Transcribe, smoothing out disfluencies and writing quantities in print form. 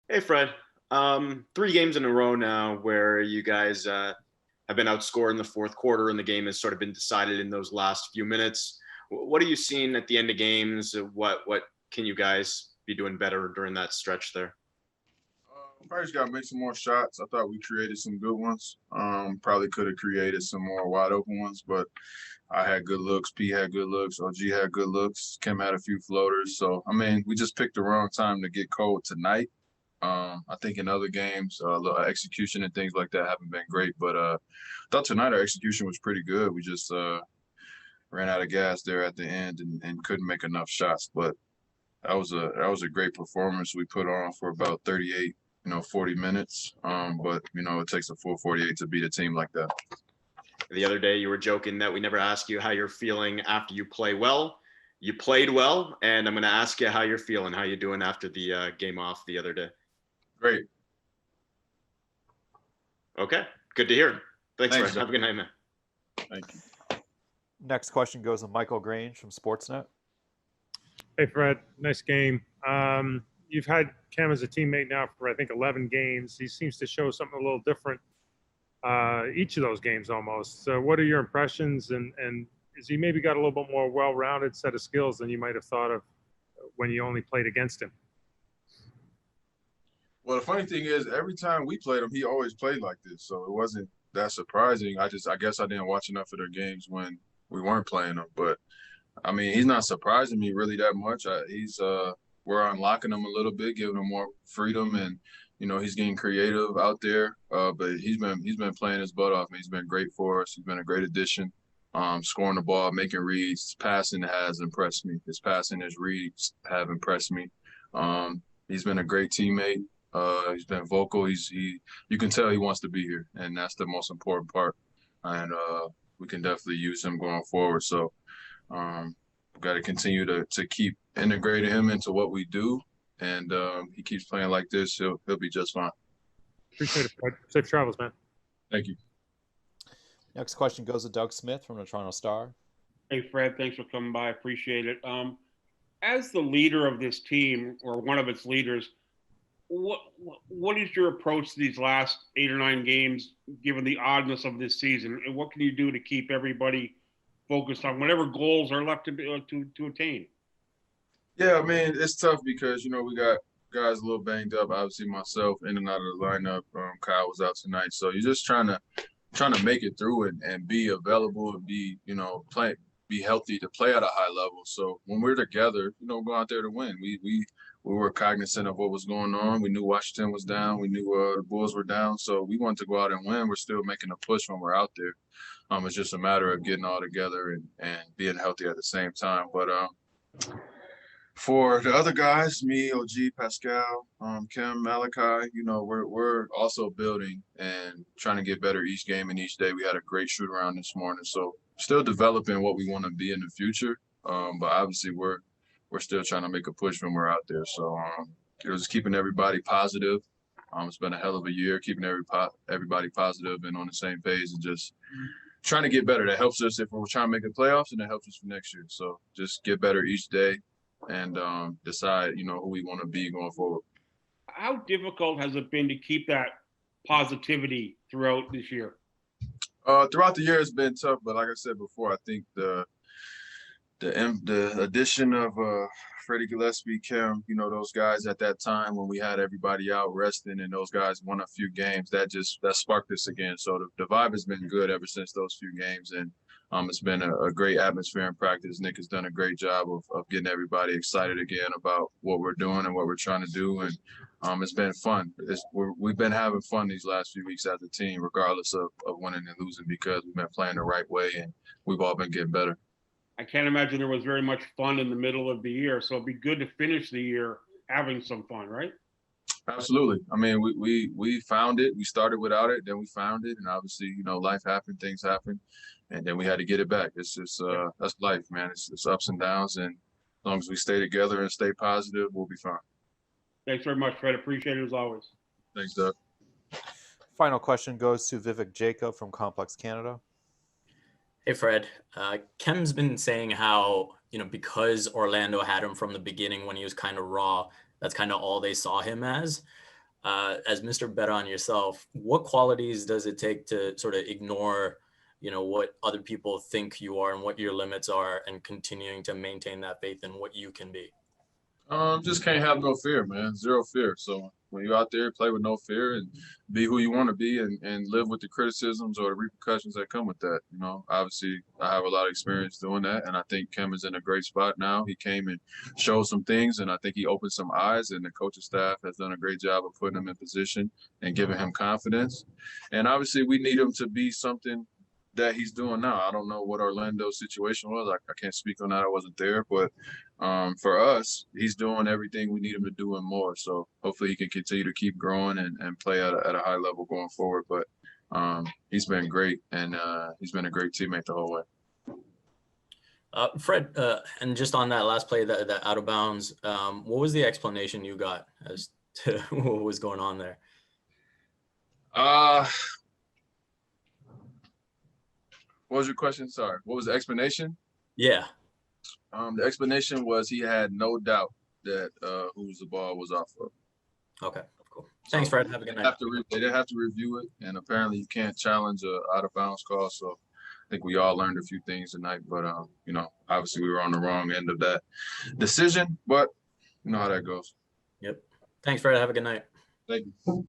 Hey, Fred. 3 games in a row now where you guys have been outscored in the fourth quarter, and the game has sort of been decided in those last few minutes. What are you seeing at the end of games? What can you guys be doing better during that stretch there? Probably just got to make some more shots. I thought we created some good ones. Probably could have created some more wide open ones, but I had good looks. P had good looks. OG had good looks. Kim had a few floaters. So I mean, we just picked the wrong time to get cold tonight. I think in other games, execution and things like that haven't been great, but I thought tonight our execution was pretty good. We just ran out of gas there at the end and couldn't make enough shots. But that was a great performance we put on for about 38, 40 minutes. But it takes a full 48 to beat a team like that. The other day, you were joking that we never ask you how you're feeling after you play well. You played well, and I'm going to ask you how you're feeling, how you doing after the game off the other day. Great. Okay, good to hear. Thanks, Thanks, Fred. Doug. Have a good night, man. Thank you. Next question goes to Michael Grange from Sportsnet. Hey, Fred. Nice game. You've had Cam as a teammate now for, I think, 11 games. He seems to show something a little different each of those games almost. So what are your impressions? And is he maybe got a little bit more well-rounded set of skills than you might have thought of when you only played against him? Well, the funny thing is, every time we played him, he always played like this. So it wasn't that surprising. I guess I didn't watch enough of their games when we weren't playing him. But I mean, he's not surprising me really that much. We're unlocking him a little bit, giving him more freedom, and he's getting creative out there. But he's been playing his butt off, and he's been great for us. He's been a great addition. Scoring the ball, making reads, his passing has impressed me. His passing, his reads have impressed me. He's been a great teammate. He's been vocal. You can tell he wants to be here, and that's the most important part. And we can definitely use him going forward. So we've got to continue to keep integrating him into what we do. And he keeps playing like this, he'll be just fine. Appreciate it, Fred. Safe travels, man. Thank you. Next question goes to Doug Smith from the Toronto Star. Hey, Fred, thanks for coming by. I appreciate it. As the leader of this team, or one of its leaders, what is your approach to these last 8 or 9 games, given the oddness of this season? And what can you do to keep everybody focused on whatever goals are left to attain? Yeah, I mean, it's tough because, we got guys a little banged up. Obviously, myself in and out of the lineup. Kyle was out tonight. So you're just trying to make it through it and be available and be healthy to play at a high level. So when we're together, go out there to win. We were cognizant of what was going on. We knew Washington was down. We knew the Bulls were down. So we wanted to go out and win. We're still making a push when we're out there. It's just a matter of getting all together and being healthy at the same time. But for the other guys, me, OG, Pascal, Kim, Malachi, we're also building and trying to get better each game and each day. We had a great shoot around this morning, so still developing what we want to be in the future. But obviously, we're still trying to make a push when we're out there. So just keeping everybody positive. It's been a hell of a year, keeping everybody positive and on the same page, and just trying to get better. That helps us if we're trying to make the playoffs, and it helps us for next year. So just get better each day and decide, who we want to be going forward. How difficult has it been to keep that positivity throughout this year? Throughout the year, it's been tough, but like I said before, I think the addition of Freddie Gillespie, Kim, those guys at that time when we had everybody out resting and those guys won a few games, that sparked us again. So the vibe has been good ever since those few games, and it's been a great atmosphere in practice. Nick has done a great job of getting everybody excited again about what we're doing and what we're trying to do, and it's been fun. We've been having fun these last few weeks as a team, regardless of winning and losing, because we've been playing the right way and we've all been getting better. I can't imagine there was very much fun in the middle of the year, so it'd be good to finish the year having some fun, right? Absolutely. I mean, we found it. We started without it, then we found it, and obviously, life happened, things happen, and then we had to get it back. It's just that's life, man. It's ups and downs, and as long as we stay together and stay positive, we'll be fine. Thanks very much, Fred. Appreciate it as always. Thanks, Doug. Final question goes to Vivek Jacob from Complex Canada. Hey, Fred. Kem's been saying how, because Orlando had him from the beginning when he was kind of raw, that's kind of all they saw him as. as Mr. Bet on yourself, what qualities does it take to sort of ignore, what other people think you are and what your limits are, and continuing to maintain that faith in what you can be? Just can't have no fear, man. Zero fear. So when you're out there, play with no fear and be who you want to be, and live with the criticisms or the repercussions that come with that. Obviously I have a lot of experience doing that, and I think Kim is in a great spot now. He came and showed some things, and I think he opened some eyes, and the coaching staff has done a great job of putting him in position and giving him confidence. And obviously we need him to be something that he's doing now. I don't know what Orlando's situation was. I can't speak on that. I wasn't there, but for us, he's doing everything we need him to do and more. So hopefully he can continue to keep growing and play at a high level going forward. But he's been great, and he's been a great teammate the whole way. Fred, and just on that last play, that out of bounds, what was the explanation you got as to what was going on there? What was your question? Sorry. What was the explanation? Yeah. The explanation was he had no doubt that whose the ball was off of. Okay, cool. Thanks, Fred. Have a good night. They didn't have to review it, and apparently you can't challenge a out of bounds call. So I think we all learned a few things tonight, but obviously we were on the wrong end of that decision, but you know how that goes. Yep. Thanks, Fred. Have a good night. Thank you.